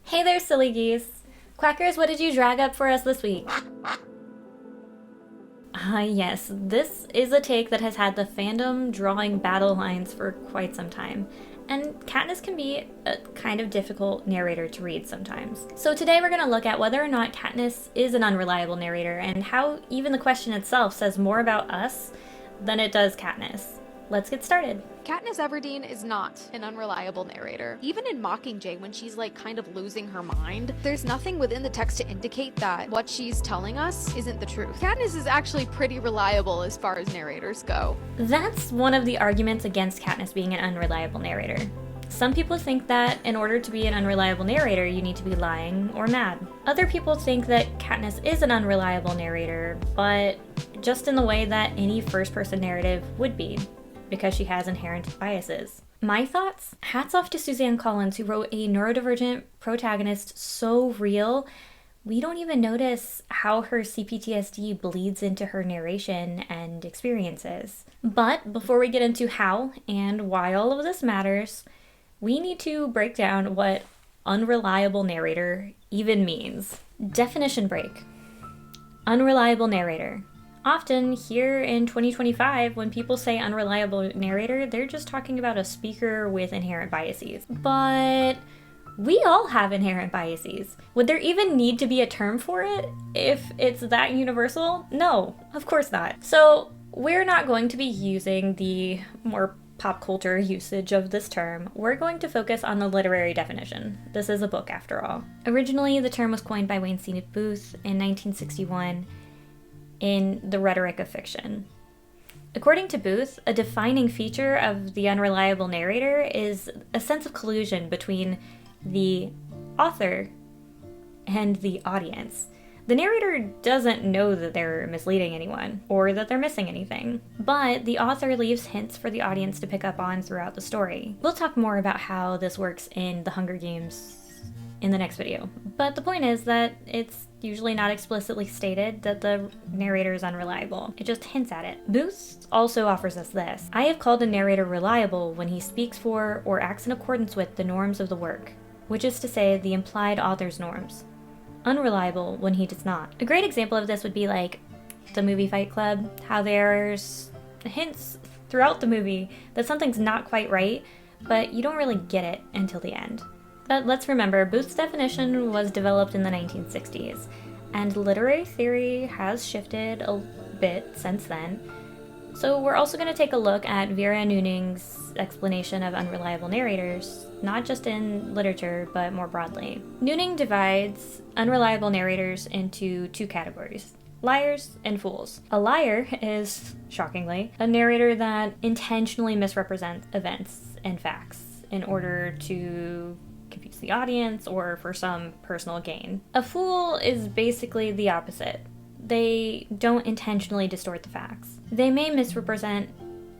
Hey there, silly geese! Quackers, what did you drag up for us this week? Yes, this is a take that has had the fandom drawing battle lines for quite some time, and Katniss can be a kind of difficult narrator to read sometimes. So today we're going to look at whether or not Katniss is an unreliable narrator, and how even the question itself says more about us than it does Katniss. Let's get started. Katniss Everdeen is not an unreliable narrator. Even in Mockingjay, when she's like kind of losing her mind, there's nothing within the text to indicate that what she's telling us isn't the truth. Katniss is actually pretty reliable as far as narrators go. That's one of the arguments against Katniss being an unreliable narrator. Some people think that in order to be an unreliable narrator, you need to be lying or mad. Other people think that Katniss is an unreliable narrator, but just in the way that any first-person narrative would be, because she has inherent biases. My thoughts? Hats off to Suzanne Collins, who wrote a neurodivergent protagonist so real, we don't even notice how her CPTSD bleeds into her narration and experiences. But before we get into how and why all of this matters, we need to break down what unreliable narrator even means. Definition break. Unreliable narrator. Often here in 2025, when people say unreliable narrator, they're just talking about a speaker with inherent biases. But we all have inherent biases. Would there even need to be a term for it if it's that universal? No, of course not. So we're not going to be using the more pop culture usage of this term. We're going to focus on the literary definition. This is a book after all. Originally, the term was coined by Wayne C. Booth in 1961 in The Rhetoric of Fiction. According to Booth, a defining feature of the unreliable narrator is a sense of collusion between the author and the audience. The narrator doesn't know that they're misleading anyone or that they're missing anything, but the author leaves hints for the audience to pick up on throughout the story. We'll talk more about how this works in The Hunger Games in the next video, but the point is that it's usually not explicitly stated that the narrator is unreliable. It just hints at it. Booth also offers us this. I have called a narrator reliable when he speaks for or acts in accordance with the norms of the work, which is to say the implied author's norms. Unreliable when he does not. A great example of this would be like the movie Fight Club, how there's hints throughout the movie that something's not quite right, but you don't really get it until the end. But let's remember, Booth's definition was developed in the 1960s, and literary theory has shifted a bit since then. So we're also going to take a look at Vera Neuning's explanation of unreliable narrators, not just in literature, but more broadly. Neuning divides unreliable narrators into two categories: liars and fools. A liar is, shockingly, a narrator that intentionally misrepresents events and facts in order to confuse the audience or for some personal gain. A fool is basically the opposite. They don't intentionally distort the facts. They may misrepresent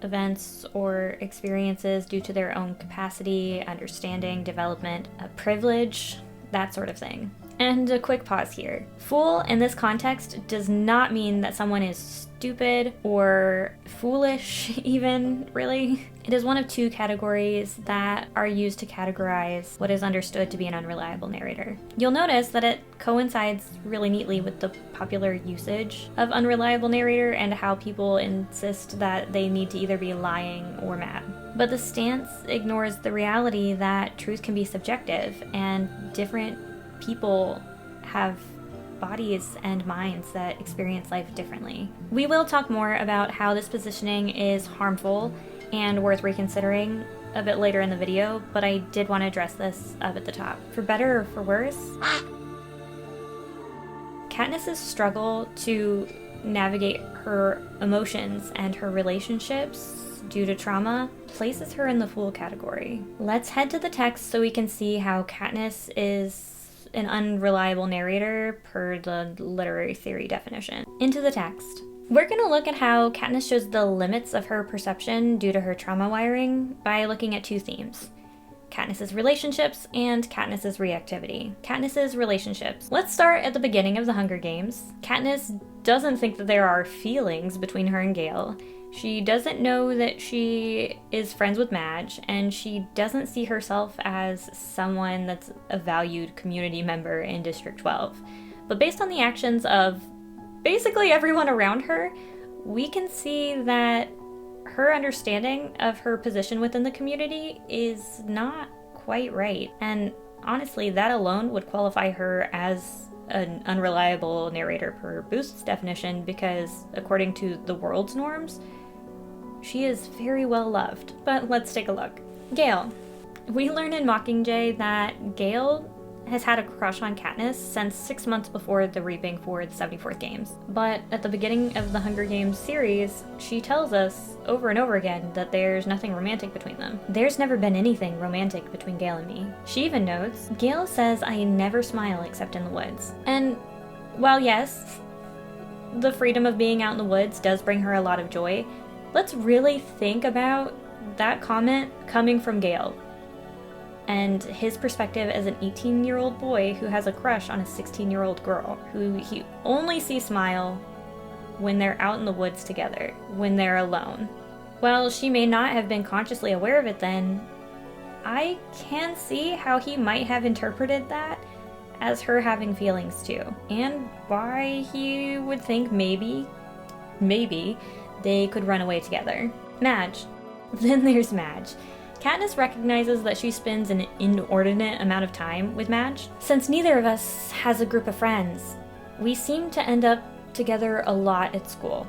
events or experiences due to their own capacity, understanding, development, privilege, that sort of thing. And a quick pause here. Fool in this context does not mean that someone is stupid or foolish even, really. It is one of two categories that are used to categorize what is understood to be an unreliable narrator. You'll notice that it coincides really neatly with the popular usage of unreliable narrator and how people insist that they need to either be lying or mad. But the stance ignores the reality that truth can be subjective and different people have bodies and minds that experience life differently. We will talk more about how this positioning is harmful and worth reconsidering a bit later in the video, but I did want to address this up at the top. For better or for worse, Katniss's struggle to navigate her emotions and her relationships due to trauma places her in the fool category. Let's head to the text so we can see how Katniss is an unreliable narrator per the literary theory definition. Into the text. We're going to look at how Katniss shows the limits of her perception due to her trauma wiring by looking at two themes: Katniss's relationships and Katniss's reactivity. Katniss's relationships. Let's start at the beginning of The Hunger Games. Katniss doesn't think that there are feelings between her and Gale. She doesn't know that she is friends with Madge, and she doesn't see herself as someone that's a valued community member in District 12. But based on the actions of basically everyone around her, we can see that her understanding of her position within the community is not quite right. And honestly, that alone would qualify her as an unreliable narrator per Boost's definition, because according to the world's norms, she is very well loved. But let's take a look. Gale. We learn in Mockingjay that Gale has had a crush on Katniss since 6 months before the Reaping for the 74th Games. But at the beginning of the Hunger Games series, she tells us over and over again that there's nothing romantic between them. There's never been anything romantic between Gale and me. She even notes, Gale says I never smile except in the woods. And while yes, the freedom of being out in the woods does bring her a lot of joy, let's really think about that comment coming from Gale and his perspective as an 18-year-old boy who has a crush on a 16-year-old girl who he only sees smile when they're out in the woods together, when they're alone. While she may not have been consciously aware of it then, I can see how he might have interpreted that as her having feelings too, and why he would think maybe they could run away together. Madge. Then there's Madge. Katniss recognizes that she spends an inordinate amount of time with Madge. Since neither of us has a group of friends, we seem to end up together a lot at school.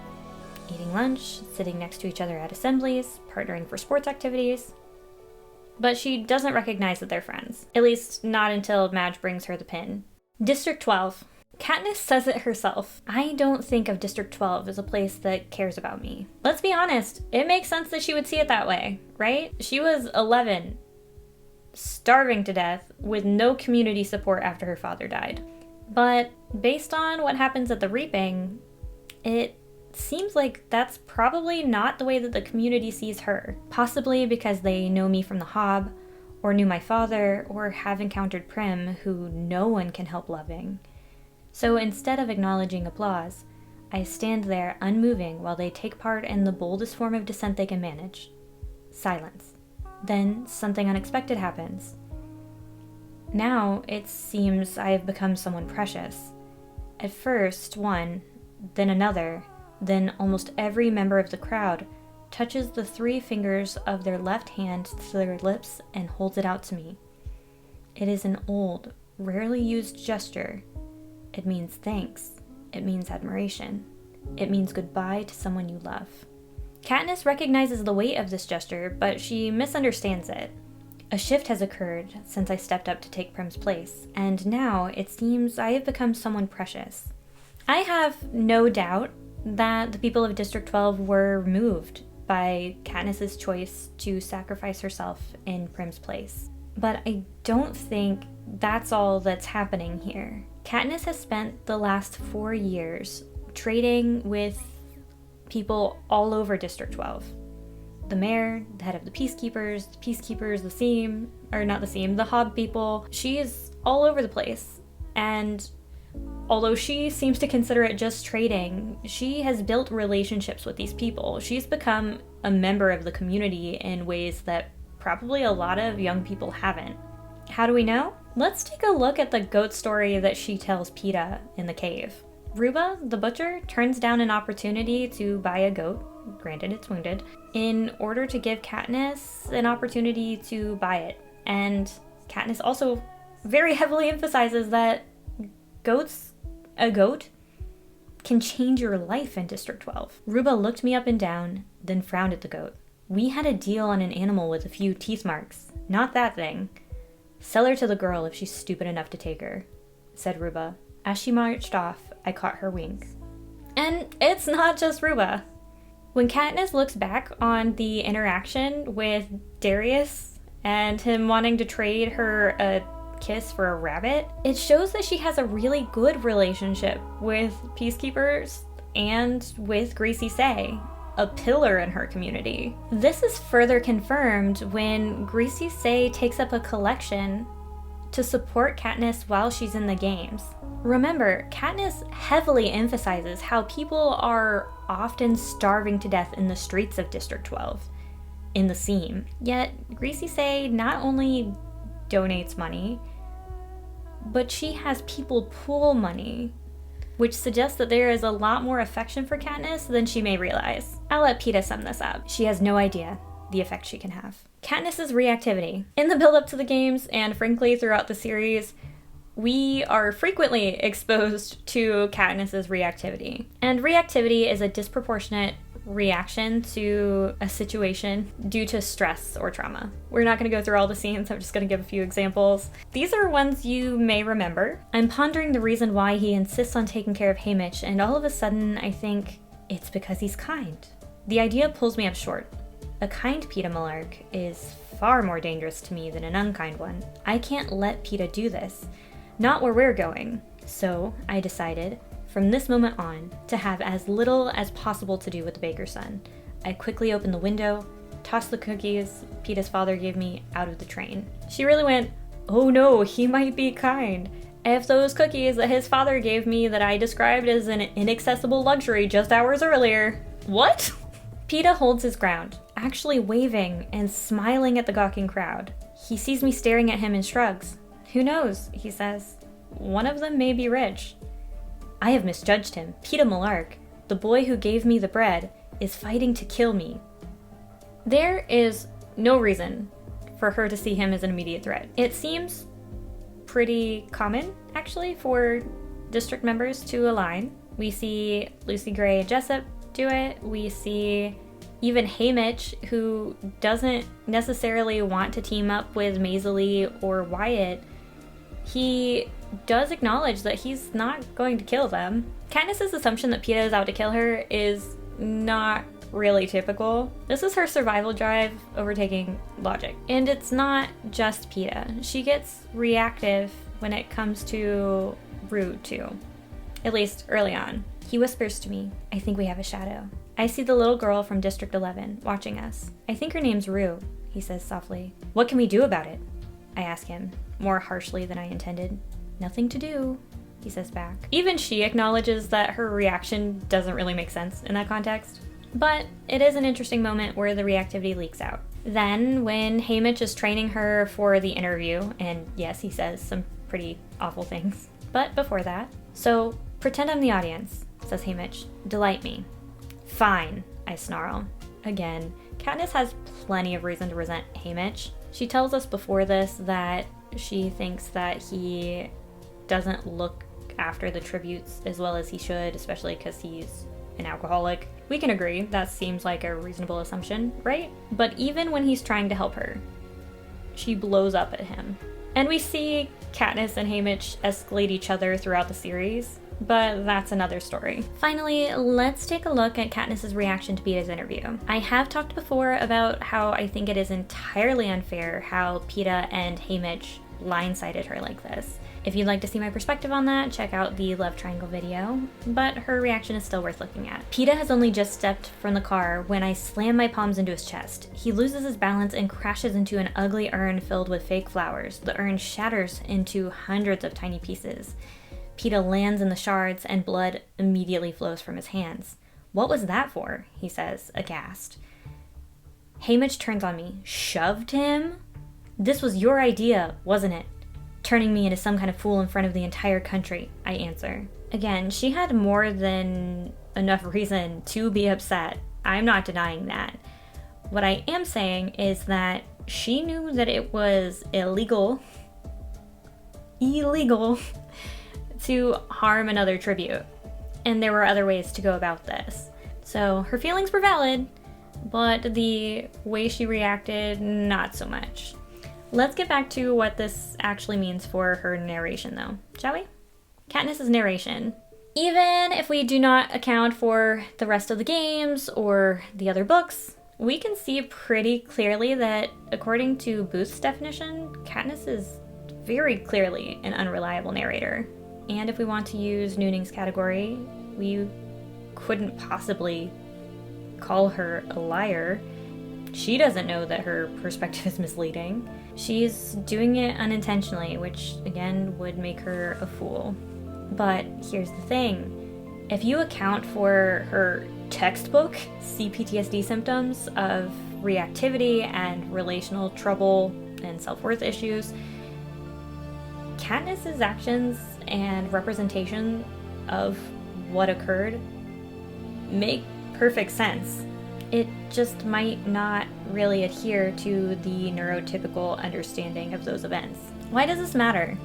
Eating lunch, sitting next to each other at assemblies, partnering for sports activities. But she doesn't recognize that they're friends. At least not until Madge brings her the pin. District 12. Katniss says it herself. I don't think of District 12 as a place that cares about me. Let's be honest, it makes sense that she would see it that way, right? She was 11, starving to death, with no community support after her father died. But based on what happens at the Reaping, it seems like that's probably not the way that the community sees her. Possibly because they know me from the Hob, or knew my father, or have encountered Prim, who no one can help loving. So instead of acknowledging applause, I stand there unmoving while they take part in the boldest form of dissent they can manage. Silence. Then something unexpected happens. Now it seems I have become someone precious. At first one, then another, then almost every member of the crowd touches the 3 fingers of their left hand to their lips and holds it out to me. It is an old, rarely used gesture. It means thanks. It means admiration. It means goodbye to someone you love. Katniss recognizes the weight of this gesture, but she misunderstands it. A shift has occurred since I stepped up to take Prim's place, and now it seems I have become someone precious. I have no doubt that the people of District 12 were moved by Katniss's choice to sacrifice herself in Prim's place. But I don't think that's all that's happening here. Katniss has spent the last 4 years trading with people all over District 12. The mayor, the head of the Peacekeepers, the Hob people. She is all over the place. And although she seems to consider it just trading, she has built relationships with these people. She's become a member of the community in ways that probably a lot of young people haven't. How do we know? Let's take a look at the goat story that she tells Peeta in the cave. Ruba, the butcher, turns down an opportunity to buy a goat, granted it's wounded, in order to give Katniss an opportunity to buy it. And Katniss also very heavily emphasizes that a goat can change your life in District 12. Ruba looked me up and down, then frowned at the goat. We had a deal on an animal with a few teeth marks, not that thing. Sell her to the girl if she's stupid enough to take her, said Ruba. As she marched off, I caught her wink. And it's not just Ruba. When Katniss looks back on the interaction with Darius and him wanting to trade her a kiss for a rabbit, it shows that she has a really good relationship with Peacekeepers and with Gracie Say, a pillar in her community. This is further confirmed when Gracie Say takes up a collection to support Katniss while she's in the games. Remember, Katniss heavily emphasizes how people are often starving to death in the streets of District 12, in the seam. Yet, Greasy Say not only donates money, but she has people pool money, which suggests that there is a lot more affection for Katniss than she may realize. I'll let Peeta sum this up. She has no idea the effect she can have. Katniss's reactivity. In the build-up to the games, and frankly throughout the series, we are frequently exposed to Katniss's reactivity. And reactivity is a disproportionate reaction to a situation due to stress or trauma. We're not going to go through all the scenes, I'm just going to give a few examples. These are ones you may remember. I'm pondering the reason why he insists on taking care of Haymitch, and all of a sudden I think it's because he's kind. The idea pulls me up short. A kind Peeta Malark is far more dangerous to me than an unkind one. I can't let Peeta do this. Not where we're going. So I decided, from this moment on, to have as little as possible to do with the baker's son. I quickly opened the window, tossed the cookies Peeta's father gave me out of the train. She really went, oh no, he might be kind. If those cookies that his father gave me that I described as an inaccessible luxury just hours earlier. What? Peeta holds his ground, actually waving and smiling at the gawking crowd. He sees me staring at him and shrugs. Who knows, he says. One of them may be rich. I have misjudged him. Peeta Malark, the boy who gave me the bread, is fighting to kill me. There is no reason for her to see him as an immediate threat. It seems pretty common, actually, for district members to align. We see Lucy Gray and Jessup do it. We see even Haymitch, who doesn't necessarily want to team up with Maisie or Wyatt. He does acknowledge that he's not going to kill them. Katniss's assumption that Peeta is out to kill her is not really typical. This is her survival drive overtaking logic. And it's not just Peeta. She gets reactive when it comes to Rue too. At least early on. He whispers to me, I think we have a shadow. I see the little girl from District 11 watching us. I think her name's Rue, he says softly. What can we do about it? I ask him, more harshly than I intended. Nothing to do, he says back. Even she acknowledges that her reaction doesn't really make sense in that context. But it is an interesting moment where the reactivity leaks out. Then, when Haymitch is training her for the interview, and yes, he says some pretty awful things. But before that, so pretend I'm the audience, says Haymitch. Delight me. Fine, I snarl. Again, Katniss has plenty of reason to resent Haymitch. She tells us before this that she thinks that he doesn't look after the tributes as well as he should, especially because he's an alcoholic. We can agree, that seems like a reasonable assumption, right? But even when he's trying to help her, she blows up at him. And we see Katniss and Haymitch escalate each other throughout the series, but that's another story. Finally, let's take a look at Katniss's reaction to Peeta's interview. I have talked before about how I think it is entirely unfair how Peeta and Haymitch blindsided her like this. If you'd like to see my perspective on that, check out the love triangle video, but her reaction is still worth looking at. Peeta has only just stepped from the car when I slam my palms into his chest. He loses his balance and crashes into an ugly urn filled with fake flowers. The urn shatters into hundreds of tiny pieces. Peeta lands in the shards and blood immediately flows from his hands. What was that for? He says, aghast. Haymitch turns on me. Shoved him? This was your idea, wasn't it? Turning me into some kind of fool in front of the entire country, I answer. Again, she had more than enough reason to be upset. I'm not denying that. What I am saying is that she knew that it was illegal to harm another tribute. And there were other ways to go about this. So her feelings were valid, but the way she reacted, not so much. Let's get back to what this actually means for her narration though, shall we? Katniss's narration. Even if we do not account for the rest of the games or the other books, we can see pretty clearly that according to Booth's definition, Katniss is very clearly an unreliable narrator. And if we want to use Nooning's category, we couldn't possibly call her a liar. She doesn't know that her perspective is misleading. She's doing it unintentionally, which again would make her a fool. But here's the thing. If you account for her textbook CPTSD symptoms of reactivity and relational trouble and self-worth issues, Katniss's actions and representation of what occurred make perfect sense. It just might not really adhere to the neurotypical understanding of those events. Why does this matter?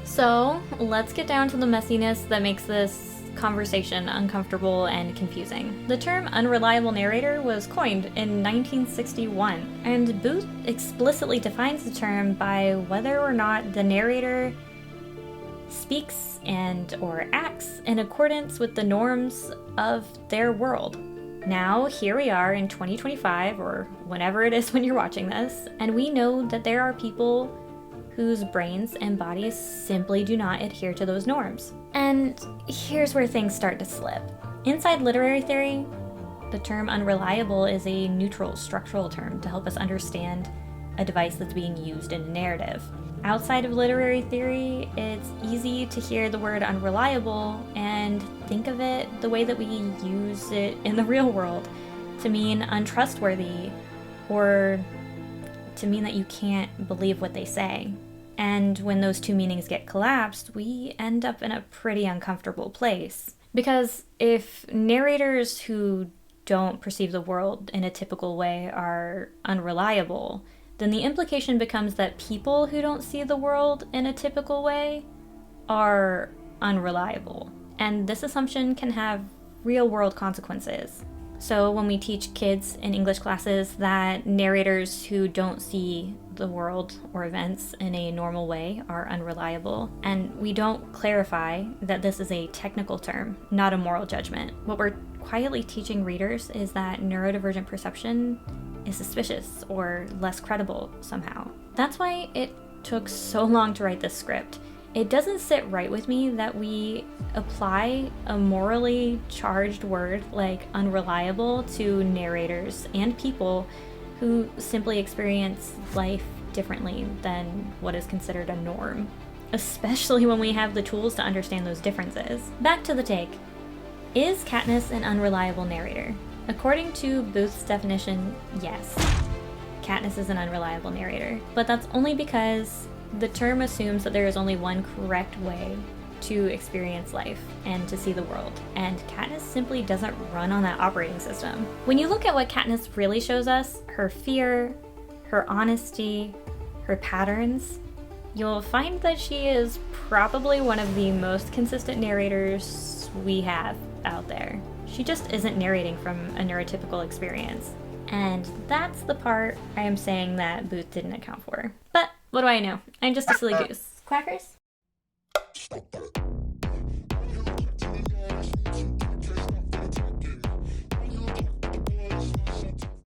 So let's get down to the messiness that makes this conversation uncomfortable and confusing. The term unreliable narrator was coined in 1961, and Booth explicitly defines the term by whether or not the narrator speaks and or acts in accordance with the norms of their world. Now, here we are in 2025, or whenever it is when you're watching this, and we know that there are people whose brains and bodies simply do not adhere to those norms. And here's where things start to slip. Inside literary theory, the term unreliable is a neutral structural term to help us understand a device that's being used in a narrative. Outside of literary theory, it's easy to hear the word unreliable and think of it the way that we use it in the real world, to mean untrustworthy, or to mean that you can't believe what they say. And when those two meanings get collapsed, we end up in a pretty uncomfortable place. Because if narrators who don't perceive the world in a typical way are unreliable, then the implication becomes that people who don't see the world in a typical way are unreliable. And this assumption can have real-world consequences. So when we teach kids in English classes that narrators who don't see the world or events in a normal way are unreliable, and we don't clarify that this is a technical term, not a moral judgment, what we're quietly teaching readers is that neurodivergent perception is suspicious or less credible somehow. That's why it took so long to write this script. It doesn't sit right with me that we apply a morally charged word like unreliable to narrators and people who simply experience life differently than what is considered a norm, especially when we have the tools to understand those differences. Back to the take. Is Katniss an unreliable narrator? According to Booth's definition, yes. Katniss is an unreliable narrator, but that's only because the term assumes that there is only one correct way to experience life and to see the world, and Katniss simply doesn't run on that operating system. When you look at what Katniss really shows us, her fear, her honesty, her patterns, you'll find that she is probably one of the most consistent narrators we have out there. She just isn't narrating from a neurotypical experience. And that's the part I am saying that Booth didn't account for. But what do I know? I'm just a silly goose. Quackers?